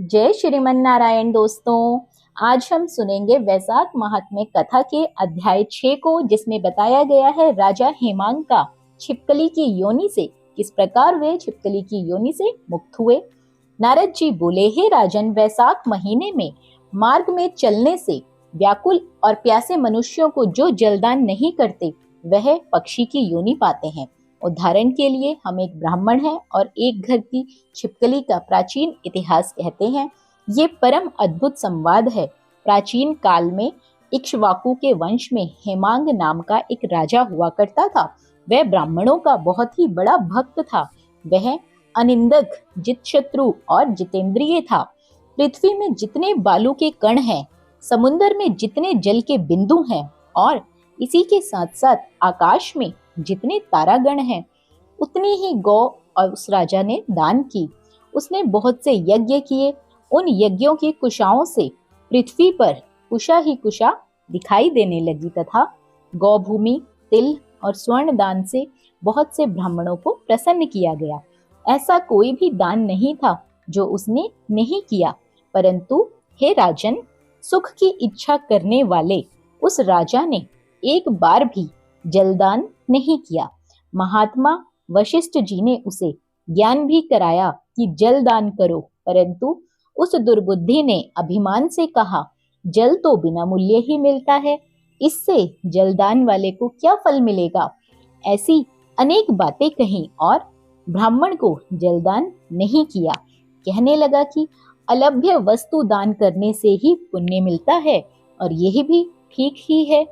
जय श्रीमन नारायण दोस्तों। आज हम सुनेंगे वैशाख महात्म्य कथा के अध्याय 6 को, जिसमें बताया गया है राजा हेमांग का छिपकली की योनि से किस प्रकार वे छिपकली की योनि से मुक्त हुए। नारद जी बोले, हे राजन, वैशाख महीने में मार्ग में चलने से व्याकुल और प्यासे मनुष्यों को जो जलदान नहीं करते वह पक्षी की योनि पाते हैं। उदाहरण के लिए हम एक ब्राह्मण हैं और एक घर की छिपकली का प्राचीन इतिहास कहते हैं। ये परम अद्भुत संवाद है। प्राचीन काल में इक्ष्वाकु के वंश में हेमांग नाम का एक राजा हुआ करता था। वह ब्राह्मणों का बहुत ही बड़ा भक्त था। वह अनिंदक, जितशत्रु और जितेंद्रिय था। पृथ्वी में जितने बालू के कण हैं, समुद्र में जितने जल के बिंदु हैं और इसी के साथ साथ आकाश में जितने तारागण हैं, उतनी ही गौ और उस राजा ने दान की। उसने बहुत से यज्ञ किए। उन यज्ञों की कुशाओं से पृथ्वी पर कुशा ही कुशा दिखाई देने लगी तथा गौ भूमि, तिल और स्वर्ण दान से बहुत से ब्राह्मणों को प्रसन्न किया गया। ऐसा कोई भी दान नहीं था जो उसने नहीं किया। परंतु हे राजन, सुख की इच्छा करने वाले उस राजा ने एक बार भी जलदान नहीं किया। महात्मा वशिष्ठ जी ने उसे ज्ञान भी कराया कि जलदान करो, परंतु उस दुर्बुद्धि ने अभिमान से कहा, जल तो बिना मूल्य ही मिलता है, इससे जलदान वाले को क्या फल मिलेगा। ऐसी अनेक बातें कही और ब्राह्मण को जलदान नहीं किया। कहने लगा कि अलभ्य वस्तु दान करने से ही पुण्य मिलता है और यही भी ठीक ही है।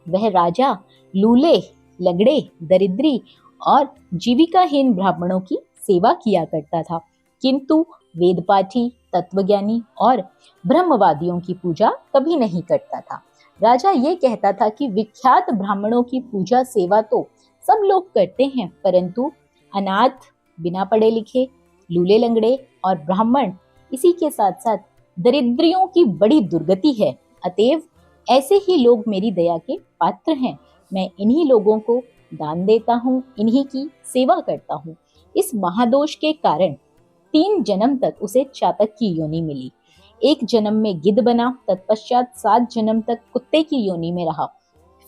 वह राजा लूले, लगड़े, दरिद्री और जीविकाहीन ब्राह्मणों की सेवा किया करता था, किंतु वेदपाठी, तत्वज्ञानी और ब्रह्मवादियों की पूजा कभी नहीं करता था। राजा ये कहता था कि विख्यात ब्राह्मणों की पूजा सेवा तो सब लोग करते हैं, परंतु अनाथ, बिना पढ़े लिखे, लूले लंगड़े और ब्राह्मण, इसी के साथ साथ दरिद्रियों की बड़ी दुर्गति है। अतएव ऐसे ही लोग मेरी दया के पात्र हैं। मैं इन्हीं लोगों को दान देता हूँ, इन्हीं की सेवा करता हूँ। इस महादोष के कारण 3 जन्म तक उसे चातक की योनि मिली। एक जन्म में गिद्ध बना, तत्पश्चात 7 जन्म तक कुत्ते की योनि में रहा।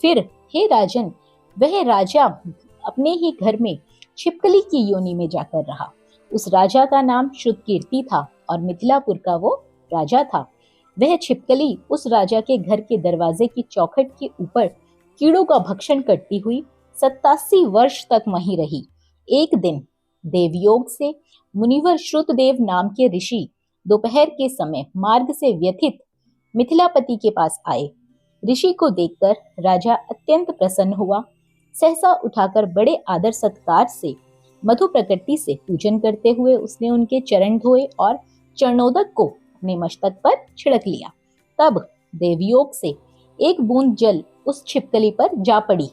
फिर हे राजन, वह राजा अपने ही घर में छिपकली की योनि में जाकर रहा। उस राजा का नाम श्रुतकीर्ति था और मिथिलापुर का वो राजा था। वह छिपकली उस राजा के घर के दरवाजे की चौखट के ऊपर कीड़ों का भक्षण करती हुई 87 वर्ष तक वहीं रही। एक दिन देवयोग से मुनिवर श्रुतदेव नाम के ऋषि दोपहर के समय मार्ग से व्यथित मिथिलापति के पास आए। ऋषि को देखकर राजा अत्यंत प्रसन्न हुआ। सहसा उठाकर बड़े आदर सत्कार से मधु प्रकृति से पूजन करते हुए उसने उनके चरण धोए और चरणोदक को अपने मस्तक पर छिड़क लिया। तब देवयोग से एक बूंद जल उस छिपकली पर जा पड़ी।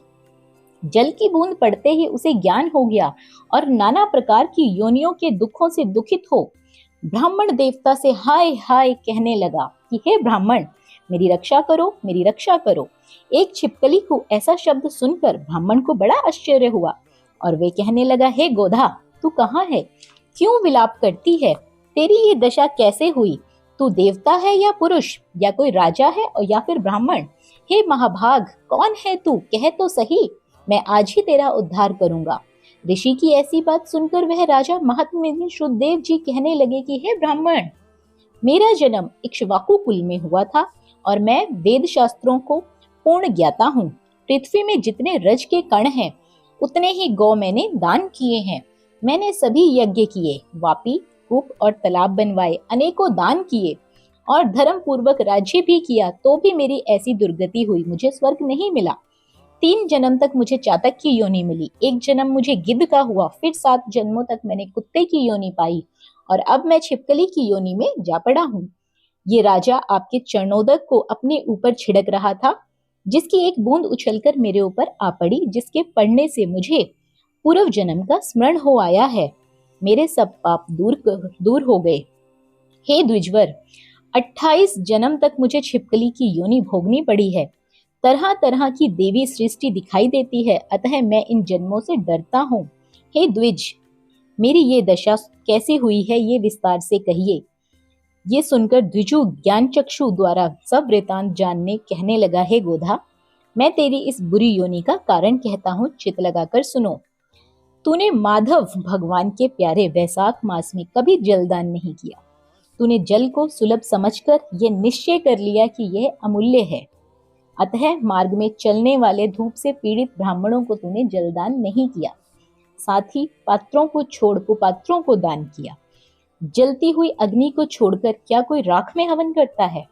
जल की बूंद पड़ते ही उसे ज्ञान हो गया और नाना प्रकार की योनियों के दुखों से दुखित हो ब्राह्मण देवता से हाय हाय कहने लगा कि हे ब्राह्मण, मेरी रक्षा करो, मेरी रक्षा करो। एक छिपकली को ऐसा शब्द सुनकर ब्राह्मण को बड़ा आश्चर्य हुआ और वे कहने लगा, हे गोधा, तू कहाँ है? क्यों विलाप करती है? तेरी ये दशा कैसे हुई? तू देवता है या पुरुष, या कोई राजा है और या फिर ब्राह्मण? हे महाभाग, कौन है तू? कह तो सही, मैं आज ही तेरा उद्धार करूंगा। ऋषि की ऐसी बात सुनकर वह राजा महात्मा श्रुतदेव जी कहने लगे कि हे ब्राह्मण, मेरा जन्म इक्ष्वाकु कुल में हुआ था और मैं वेद शास्त्रों को पूर्ण ज्ञाता हूँ। पृथ्वी में जितने रज के कण हैं, उतने ही गौ मैंने दान किए हैं। मैंने सभी यज्ञ किए, वापी, कूप और तालाब बनवाए, अनेकों दान किए और धर्म पूर्वक राज्य भी किया, तो भी मेरी ऐसी दुर्गति हुई, मुझे स्वर्ग नहीं मिला। 3 जन्म तक मुझे चातक की योनि मिली, एक जन्म मुझे गिद्ध का हुआ, फिर 7 जन्मों तक मैंने कुत्ते की योनि पाई और अब मैं छिपकली की योनि में जा पड़ा हूँ। ये राजा आपके चरणोदक को अपने ऊपर छिड़क रहा था, जिसकी एक बूंद उछलकर मेरे ऊपर आ पड़ी, जिसके पड़ने से मुझे पूर्व जन्म का स्मरण हो आया है। मेरे सब पाप दूर हो गए। हे द्विजवर, 28 जन्म तक मुझे छिपकली की योनि भोगनी पड़ी है। तरह तरह की देवी सृष्टि दिखाई देती है, अतः मैं इन जन्मों से डरता हूँ। हे द्विज, मेरी ये दशा कैसे हुई है, ये विस्तार से कहिए। ये सुनकर द्विजु ज्ञान चक्षु द्वारा सब वृतांत जानने कहने लगा, हे गोधा, मैं तेरी इस बुरी योनि का कारण कहता हूँ, चित लगाकर सुनो। तूने माधव भगवान के प्यारे वैशाख मास में कभी जलदान नहीं किया। तूने जल को सुलभ समझकर यह निश्चय कर लिया कि यह अमूल्य है, अतः मार्ग में चलने वाले धूप से पीड़ित ब्राह्मणों को तूने जलदान नहीं किया। साथ ही पात्रों को छोड़ कुपात्रों को दान किया। जलती हुई अग्नि को छोड़कर क्या कोई राख में हवन करता है?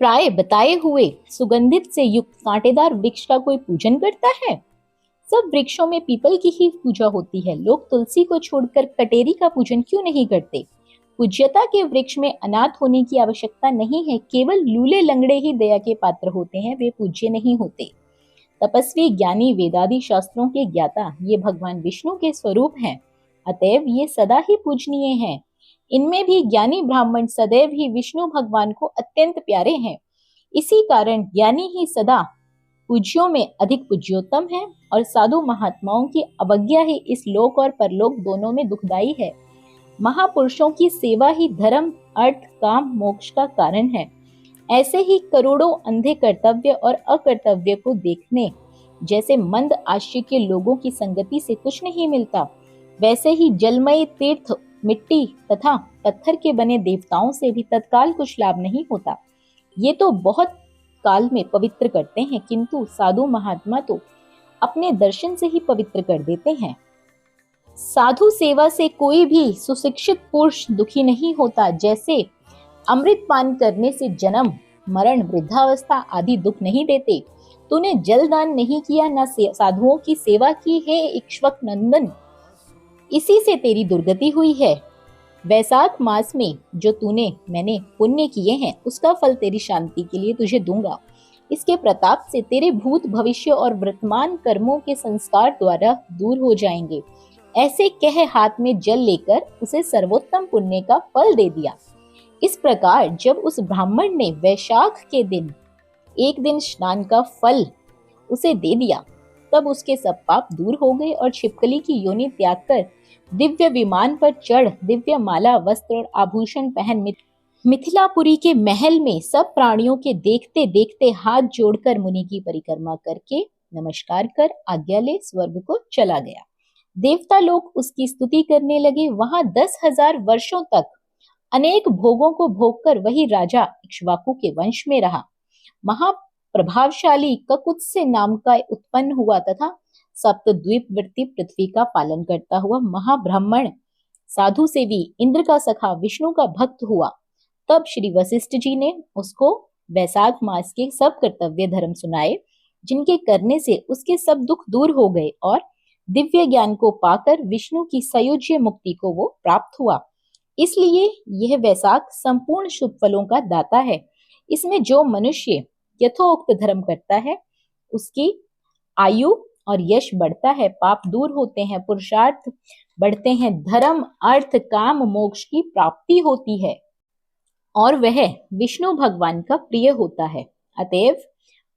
प्राय बताए हुए सुगंधित से युक्त कांटेदार वृक्ष का कोई पूजन करता है? सब वृक्षों में पीपल की ही पूजा होती है। लोग तुलसी को छोड़कर कटेरी का पूजन क्यों नहीं करते? पूज्यता के वृक्ष में अनाथ होने की आवश्यकता नहीं है। केवल लूले लंगड़े ही दया के पात्र होते हैं, वे पूज्य नहीं होते। तपस्वी ज्ञानी वेदादि शास्त्रों के ज्ञाता ये भगवान विष्णु के स्वरूप हैं, अतएव ये सदा ही पूजनीय हैं। इनमें भी ज्ञानी ब्राह्मण सदैव ही विष्णु भगवान को अत्यंत प्यारे हैं। इसी कारण ज्ञानी ही सदा पूज्यों में अधिक पूज्योत्तम है और साधु महात्माओं की अवज्ञा ही इस लोक और परलोक दोनों में दुखदायी है। महापुरुषों की सेवा ही धर्म, अर्थ, काम, मोक्ष का कारण है। ऐसे ही करोड़ों अंधे कर्तव्य और अकर्तव्य को देखने जैसे मंद आश्रय के लोगों की संगति से कुछ नहीं मिलता, वैसे ही जलमय तीर्थ, मिट्टी तथा पत्थर के बने देवताओं से भी तत्काल कुछ लाभ नहीं होता। ये तो बहुत काल में पवित्र करते हैं, किंतु साधु महात्मा तो अपने दर्शन से ही पवित्र कर देते हैं। साधु सेवा से कोई भी सुशिक्षित पुरुष दुखी नहीं होता। जैसे अमृत पान करने से जन्म, मरण, वृद्धावस्था आदि दुख नहीं देते। तूने जलदान नहीं किया, न साधुओं की सेवा की है इक्ष्वाक नंदन, इसी से तेरी दुर्गति हुई है। वैशाख मास में जो मैंने पुण्य किए हैं, उसका फल तेरी शांति के लिए तुझे दूंगा। इसके प्रताप से तेरे भूत, भविष्य और वर्तमान कर्मों के संस्कार द्वारा दूर हो जाएंगे। ऐसे कह हाथ में जल लेकर उसे सर्वोत्तम पुण्य का फल दे दिया। इस प्रकार जब उस ब्राह्मण ने वैशाख के दिन एक दिन स्नान का फल उसे दे दिया, तब उसके सब पाप दूर हो गए और छिपकली की योनि त्याग कर दिव्य विमान पर चढ़ दिव्य माला, वस्त्र और आभूषण पहन मिथिलापुरी के महल में सब प्राणियों के देखते देखते हाथ जोड़कर मुनि की परिक्रमा करके नमस्कार कर आज्ञा ले स्वर्ग को चला गया। देवता लोग उसकी स्तुति करने लगे। वहां 10,000 वर्षों तक अनेक भोगों को भोगकर वही राजा इक्ष्वाकु के वंश में रहा। महाप्रभावशाली ककुत्स्य नाम का उत्पन्न हुआ तथा सप्तद्वीपवर्ती पृथ्वी का पालन करता हुआ महाब्राह्मण साधु से भी इंद्र का सखा विष्णु का भक्त हुआ। तब श्री वशिष्ठ जी ने उसको वैशाख मास के सब कर्तव्य धर्म सुनाए, जिनके करने से उसके सब दुख दूर हो गए और दिव्य ज्ञान को पाकर विष्णु की सयुज्य मुक्ति को वो प्राप्त हुआ। इसलिए यह वैशाख संपूर्ण शुभ फलों का दाता है। इसमें जो मनुष्य यथोक्त धर्म करता है, उसकी आयु और यश बढ़ता है, पाप दूर होते हैं, पुरुषार्थ बढ़ते हैं, धर्म, अर्थ, काम, मोक्ष की प्राप्ति होती है और वह विष्णु भगवान का प्रिय होता है। अतएव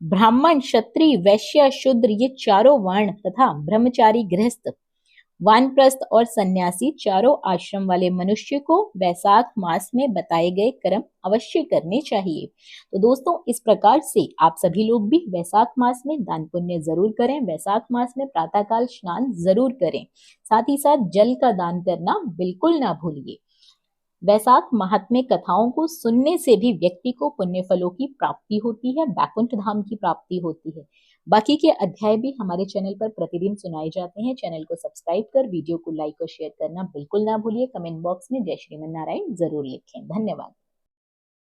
ब्राह्मण, क्षत्रिय, वैश्य, शूद्र ये चारों वर्ण तथा ब्रह्मचारी, गृहस्थ, वानप्रस्थ और सन्यासी चारों आश्रम वाले मनुष्य को वैशाख मास में बताए गए कर्म अवश्य करने चाहिए। तो दोस्तों, इस प्रकार से आप सभी लोग भी वैशाख मास में दान पुण्य जरूर करें। वैशाख मास में प्रातःकाल स्नान जरूर करें। साथ ही साथ जल का दान करना बिल्कुल ना भूलिए। वैशाख महात्म्य कथाओं को सुनने से भी व्यक्ति को पुण्य फलों की प्राप्ति होती है, बैकुंठ धाम की प्राप्ति होती है। बाकी के अध्याय भी हमारे चैनल पर प्रतिदिन सुनाए जाते हैं। चैनल को सब्सक्राइब कर वीडियो को लाइक और शेयर करना बिल्कुल ना भूलिए। कमेंट बॉक्स में जय श्रीमन नारायण जरूर लिखें। धन्यवाद।